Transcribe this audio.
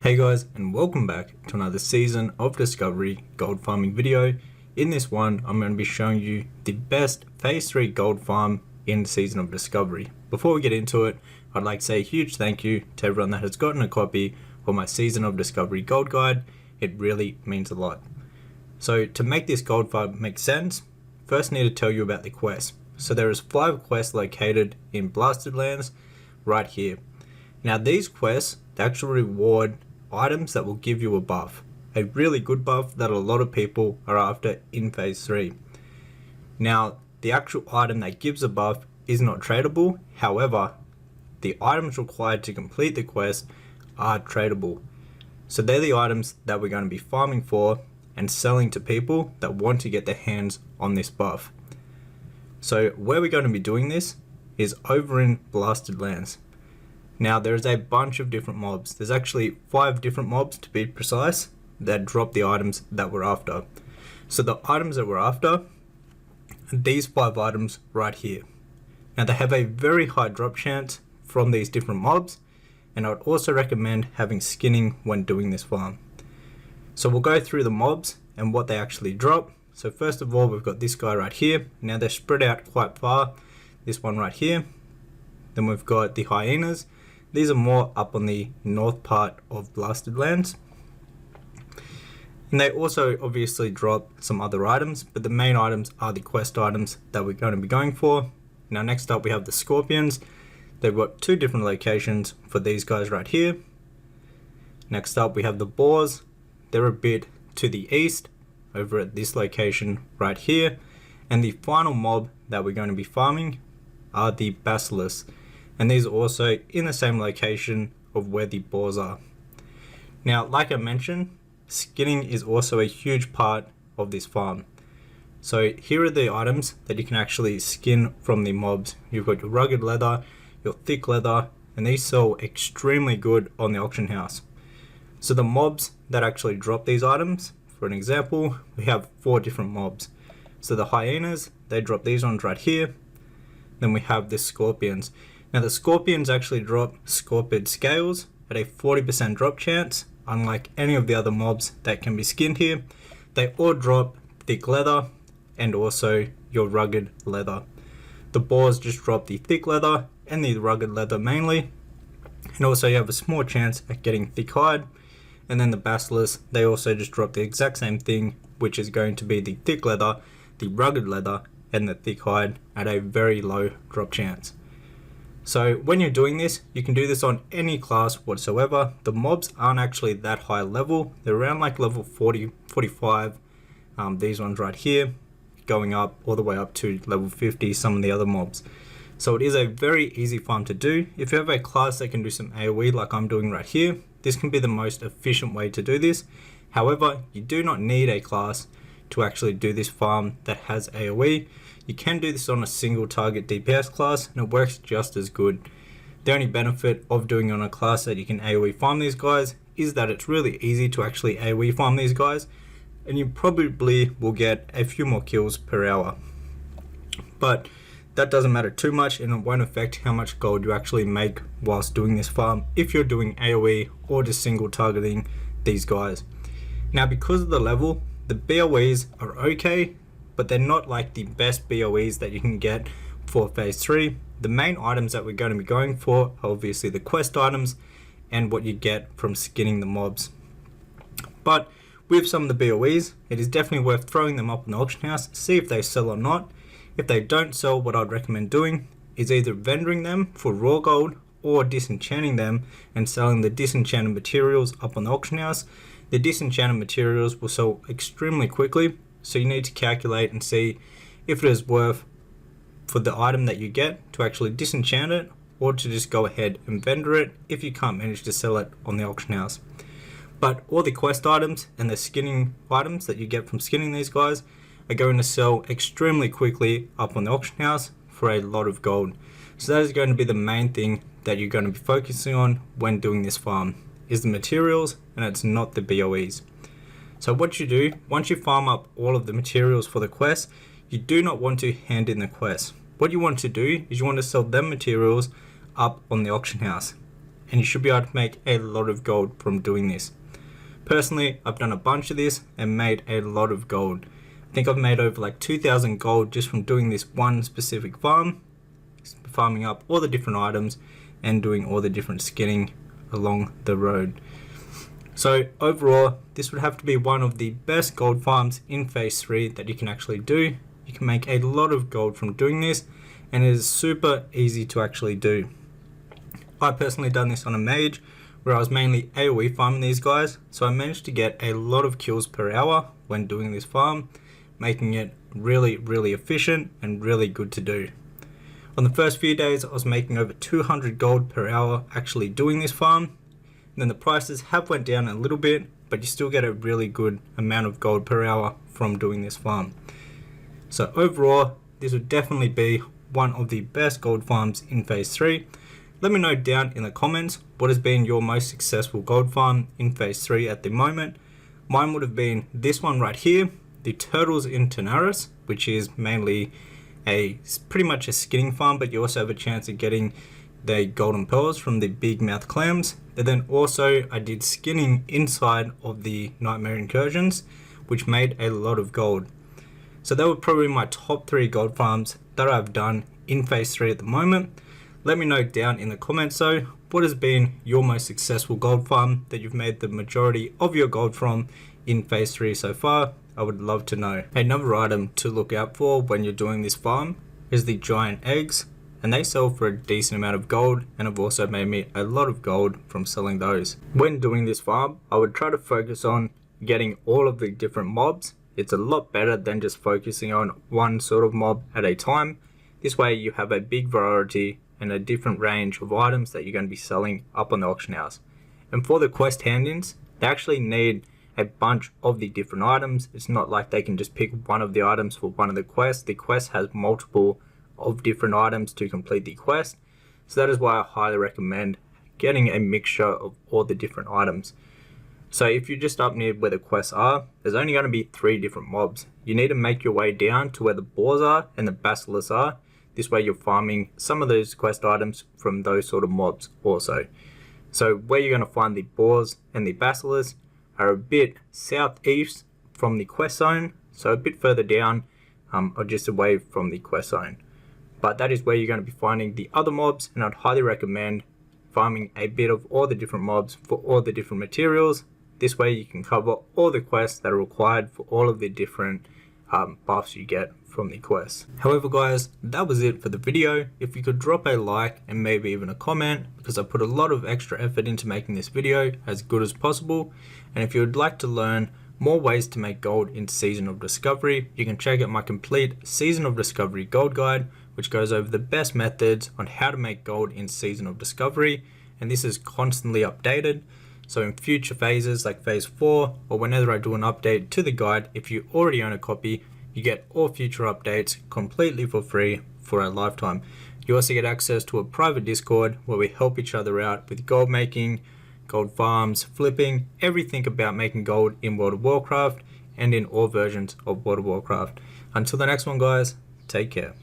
Hey guys, and welcome back to another season of Discovery gold farming video. In this one, I'm going to be showing you the best phase 3 gold farm in the season of Discovery. Before we get into it, I'd like to say a huge thank you to everyone that has gotten a copy of my season of Discovery gold guide. It really means a lot. So to make this gold farm make sense, first I need to tell you about the quests. So there is 5 quests located in Blasted Lands right here. Now these quests, they actually reward items that will give you a buff, a really good buff that a lot of people are after in phase 3. Now the actual item that gives a buff is not tradable, however the items required to complete the quest are tradable. So they're the items that we're going to be farming for and selling to people that want to get their hands on this buff. So where we're going to be doing this is over in Blasted Lands. Now there's a bunch of different mobs. There's actually 5 different mobs to be precise that drop the items that we're after. So the items that we're after are these 5 items right here. Now they have a very high drop chance from these different mobs, and I would also recommend having skinning when doing this farm. So we'll go through the mobs and what they actually drop. So first of all, we've got this guy right here. Now they're spread out quite far. This one right here. Then we've got the hyenas. These are more up on the north part of Blasted Lands. And they also obviously drop some other items, but the main items are the quest items that we're going to be going for. Now next up we have the scorpions. They've got 2 different locations for these guys right here. Next up we have the boars. They're a bit to the east over at this location right here. And the final mob that we're going to be farming are the basilisks. And these are also in the same location of where the boars are. Now, like I mentioned, skinning is also a huge part of this farm. So here are the items that you can actually skin from the mobs. You've got your rugged leather, your thick leather, and these sell extremely good on the auction house. So the mobs that actually drop these items, for an example, we have 4 different mobs. So the hyenas, they drop these ones right here. Then we have the scorpions. Now the scorpions actually drop scorpid scales at a 40% drop chance, unlike any of the other mobs that can be skinned here. They all drop thick leather and also your rugged leather. The boars just drop the thick leather and the rugged leather mainly, and also you have a small chance at getting thick hide. And then the basilisks, they also just drop the exact same thing, which is going to be the thick leather, the rugged leather, and the thick hide at a very low drop chance. So when you're doing this, you can do this on any class whatsoever. The mobs aren't actually that high level. They're around like level 40, 45. These ones right here, going up all the way up to level 50, some of the other mobs. So it is a very easy farm to do. If you have a class that can do some AoE like I'm doing right here, this can be the most efficient way to do this. However, you do not need a class to actually do this farm that has AoE. You can do this on a single target DPS class and it works just as good. The only benefit of doing it on a class that you can AoE farm these guys is that it's really easy to actually AoE farm these guys, and you probably will get a few more kills per hour. But that doesn't matter too much, and it won't affect how much gold you actually make whilst doing this farm if you're doing AoE or just single targeting these guys. Now because of the level, the BOEs are okay, but they're not like the best BOEs that you can get for phase 3. The main items that we're going to be going for are obviously the quest items and what you get from skinning the mobs. But with some of the BOEs, it is definitely worth throwing them up in the auction house, see if they sell or not. If they don't sell, what I'd recommend doing is either vendoring them for raw gold or disenchanting them and selling the disenchanted materials up on the auction house. The disenchanted materials will sell extremely quickly, so you need to calculate and see if it is worth for the item that you get to actually disenchant it, or to just go ahead and vendor it if you can't manage to sell it on the auction house. But all the quest items and the skinning items that you get from skinning these guys are going to sell extremely quickly up on the auction house for a lot of gold. So that is going to be the main thing that you're going to be focusing on when doing this farm, is the materials, and it's not the BOEs. So what you do, once you farm up all of the materials for the quest, you do not want to hand in the quest. What you want to do is you want to sell them materials up on the auction house. and you should be able to make a lot of gold from doing this. Personally, I've done a bunch of this and made a lot of gold. I think I've made over like 2,000 gold just from doing this one specific farm, farming up all the different items and doing all the different skinning along the road. So overall, this would have to be one of the best gold farms in phase 3 that you can actually do. You can make a lot of gold from doing this, and it is super easy to actually do. I personally done this on a mage where I was mainly AoE farming these guys, so I managed to get a lot of kills per hour when doing this farm, making it really efficient and really good to do. On the first few days, I was making over 200 gold per hour actually doing this farm. And then the prices have went down a little bit, but you still get a really good amount of gold per hour from doing this farm. So overall, this would definitely be one of the best gold farms in phase 3. Let me know down in the comments what has been your most successful gold farm in phase 3 at the moment. Mine would have been this one right here, the Turtles in Tanaris, which is mainly pretty much a skinning farm, but you also have a chance of getting the golden pearls from the big mouth clams. And then also I did skinning inside of the nightmare incursions, which made a lot of gold. So that were probably my top 3 gold farms that I've done in phase 3 at the moment. Let me know down in the comments though, what has been your most successful gold farm that you've made the majority of your gold from in phase 3 so far. I would love to know. Another item to look out for when you're doing this farm is the giant eggs, and they sell for a decent amount of gold, and have also made me a lot of gold from selling those. When doing this farm, I would try to focus on getting all of the different mobs. It's a lot better than just focusing on one sort of mob at a time. This way you have a big variety and a different range of items that you're going to be selling up on the auction house. And for the quest hand-ins, they actually need a bunch of the different items. It's not like they can just pick one of the items for one of the quests. The quest has multiple of different items to complete the quest. So that is why I highly recommend getting a mixture of all the different items. So if you're just up near where the quests are, there's only going to be 3 different mobs. You need to make your way down to where the boars are and the basilisks are. This way you're farming some of those quest items from those sort of mobs also. So where you're going to find the boars and the basilisks are a bit southeast from the quest zone, so a bit further down or just away from the quest zone. But that is where you're going to be finding the other mobs, and I'd highly recommend farming a bit of all the different mobs for all the different materials. This way you can cover all the quests that are required for all of the different buffs you get from the quest. However guys, that was it for the video. If you could drop a like and maybe even a comment, because I put a lot of extra effort into making this video as good as possible. And if you would like to learn more ways to make gold in Season of Discovery, you can check out my complete Season of Discovery gold guide, which goes over the best methods on how to make gold in Season of Discovery, and this is constantly updated. So in future phases like phase 4, or whenever I do an update to the guide, if you already own a copy, you get all future updates completely for free for a lifetime. You also get access to a private Discord where we help each other out with gold making, gold farms, flipping, everything about making gold in World of Warcraft and in all versions of World of Warcraft. Until the next one guys, take care.